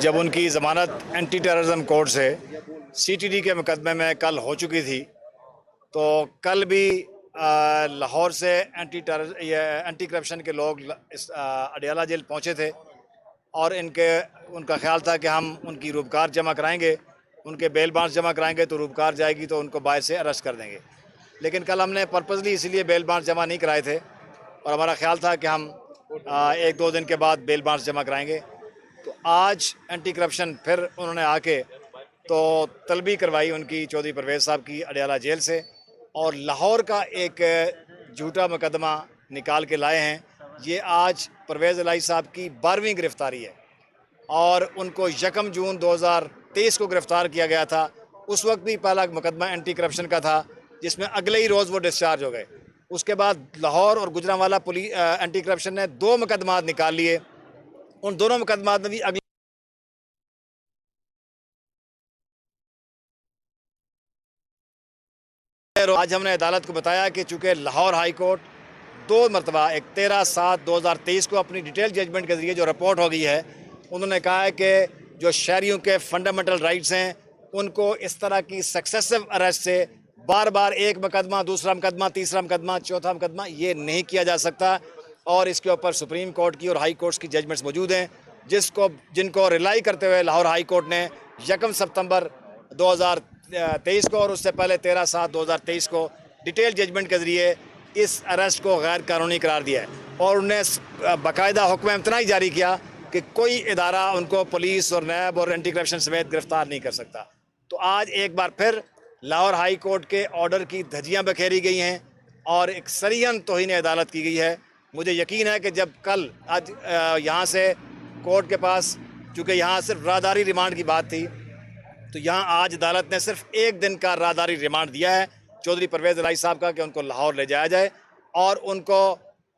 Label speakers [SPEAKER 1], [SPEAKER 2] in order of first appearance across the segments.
[SPEAKER 1] जब उनकी ज़मानत एंटी टेररिज्म कोर्ट से सीटीडी के मुकदमे में कल हो चुकी थी, तो कल भी लाहौर से एंटी करप्शन के लोग इस अडियाला जेल पहुंचे थे और उनका ख्याल था कि हम उनकी रूबकार जमा कराएंगे, उनके बेल बांड्स जमा कराएंगे तो रूबकार जाएगी तो उनको बाहर से अरेस्ट कर देंगे। लेकिन कल हमने पर्पसली इसलिए बेल बांड्स जमा नहीं कराए थे और हमारा ख्याल था कि हम 1-2 दिन के बाद बेल बांड्स जमा कराएंगे। तो आज एंटी करप्शन फिर उन्होंने आके तो तलबी करवाई उनकी चौधरी परवेज़ साहब की अडियाला जेल से और लाहौर का एक झूठा मुकदमा निकाल के लाए हैं। ये आज परवेज़ इलाही साहब की 12वीं गिरफ़्तारी है और उनको 1 जून 2023 को गिरफ़्तार किया गया था। उस वक्त भी पहला मुकदमा एंटी करप्शन का था जिसमें अगले ही रोज़ वो डिस्चार्ज हो गए। उसके बाद लाहौर और गुजरांवाला पुलिस एंटी करप्शन ने 2 मुकदमात निकाल लिए। उन दोनों मुकदमात में भी अगले आज हमने अदालत को बताया कि चूँकि लाहौर हाई कोर्ट 2 मरतबा, एक 13/7/2023 को अपनी डिटेल जजमेंट के ज़रिए जो रिपोर्ट हो गई है, उन्होंने कहा है कि जो शहरियों के फंडामेंटल राइट्स हैं उनको इस तरह की सक्सेसिव अरेस्ट से बार बार एक मुकदमा, दूसरा मुकदमा, तीसरा मुकदमा, चौथा मुकदमा ये नहीं किया जा सकता। और इसके ऊपर सुप्रीम कोर्ट की और हाई कोर्ट्स की जजमेंट्स मौजूद हैं जिनको रिलाई करते हुए लाहौर हाई कोर्ट ने 1 सितंबर 2023 को और उससे पहले 13/7/2023 को डिटेल जजमेंट के ज़रिए इस अरेस्ट को गैर कानूनी करार दिया है और उन्हें बाकायदा हुक्म इम्तनाई जारी किया कि कोई इदारा उनको पुलिस और नैब और एंटी करप्शन समेत गिरफ्तार नहीं कर सकता। तो आज एक बार फिर लाहौर हाई कोर्ट के ऑर्डर की धज्जियाँ बखेरी गई हैं और एक सरीहन तौहीन अदालत की गई है। मुझे यकीन है कि जब कल आज यहाँ से कोर्ट के पास, चूँकि यहाँ सिर्फ राहदारी रिमांड की बात थी, तो यहाँ आज अदालत ने सिर्फ 1 दिन का राहदारी रिमांड दिया है चौधरी परवेज़ इलाही साहब का कि उनको लाहौर ले जाया जाए और उनको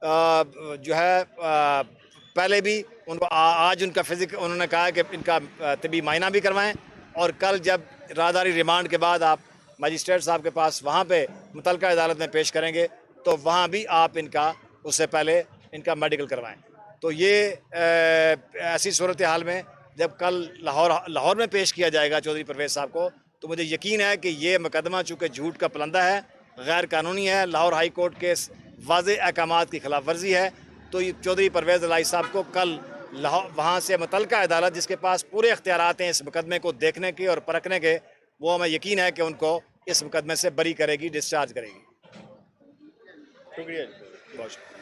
[SPEAKER 1] जो है पहले भी उनको आज उनका फिजिक उन्होंने कहा कि इनका तिबी मायना भी करवाएं और कल जब राहदारी रिमांड के बाद आप मजिस्ट्रेट साहब के पास वहाँ पे मुतलका अदालत में पेश करेंगे तो वहाँ भी आप इनका उससे पहले इनका मेडिकल करवाएं। तो ये ऐसी सूरत हाल में जब कल लाहौर में पेश किया जाएगा चौधरी परवेज़ साहब को, तो मुझे यकीन है कि ये मुकदमा चूँकि झूठ का पलंदा है, गैर कानूनी है, लाहौर हाई कोर्ट के वाज़े अहकामात की खिलाफ वर्जी है, तो ये चौधरी परवेज़ इलाही साहब को कल वहाँ से मुतलका अदालत जिसके पास पूरे इख्तियारात हैं इस मुकदमे को देखने के और परखने के, वो हमें यकीन है कि उनको इस मुकदमे से बरी करेगी, डिस्चार्ज करेगी। शुक्रिया। बहुत शुक्रिया।